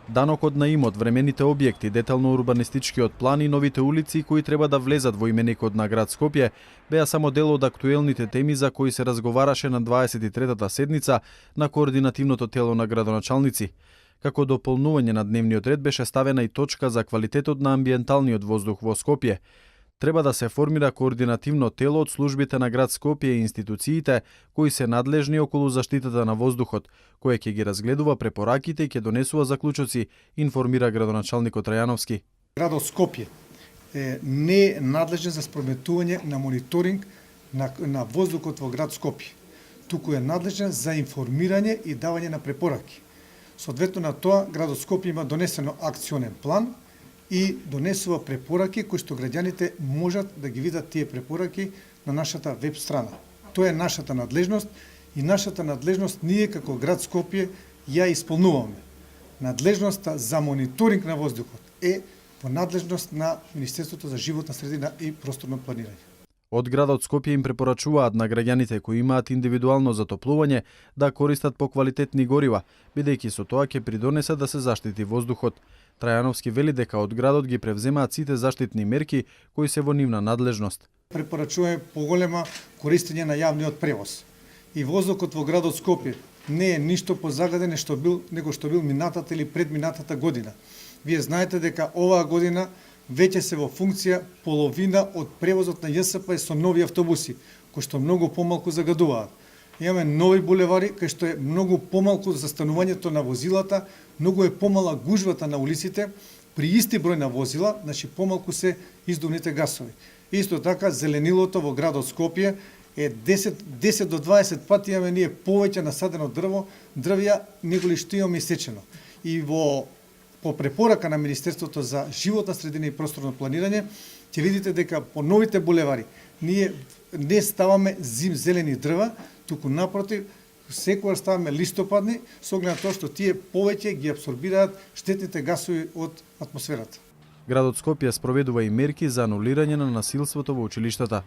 Данокот на имот, времените објекти, детално урбанистичкиот план и новите улици кои треба да влезат во именикот на град Скопје беа само дел од актуелните теми за кои се разговараше на 23-та седница на координативното тело на градоначалници. Како дополнување на дневниот ред беше ставена и точка за квалитетот на амбиенталниот воздух во Скопје. Треба да се формира координативно тело од службите на град Скопје и институциите кои се надлежни околу заштитата на воздухот, кое ќе ги разгледува препораките и ќе донесува заклучоци, информира градоначалникот Трајановски. Градот Скопје не е надлежен за спроведување на мониторинг на воздухот во град Скопје. Туку е надлежен за информирање и давање на препораки. Соодветно на тоа, градот Скопје има донесено акционен план и донесува препораки кои што граѓаните можат да ги видат тие препораки на нашата веб страна. Тоа е нашата надлежност и нашата надлежност ние како град Скопје ја исполнуваме. Надлежноста за мониторинг на воздухот е во надлежност на Министерството за животна средина и просторно планирање. Од градот Скопје им препорачуваат на граѓаните кои имаат индивидуално затоплување да користат поквалитетни горива, бидејќи со тоа ќе придонесат да се заштити воздухот. Трајановски вели дека од градот ги превземаат сите заштитни мерки кои се во нивна надлежност. Препорачуваме поголема користење на јавниот превоз. И воздухот во градот Скопје не е ништо позагаден него што бил минатата или предминатата година. Вие знаете дека оваа година веќе се во функција половина од превозот на ЈСП со нови автобуси, кои што многу помалку загадуваат. Имаме нови булевари кај што е многу помалку застанувањето на возилата, многу е помала гужвата на улиците, при исти број на возила, значи помалку се издувните гасови. Исто така зеленилото во градот Скопје е 10 до 20 пати имаме ние повеќе насадено дрвја неголи што имаме исечено. И по препорака на Министерството за животна средина и просторно планирање, ќе видите дека по новите булевари ние не ставаме зелени дрва, туку напротив, секогаш ставаме листопадни, со оглед на тоа што тие повеќе ги апсорбираат штетните гасови од атмосферата. Градот Скопје спроведува и мерки за анулирање на насилството во училиштата.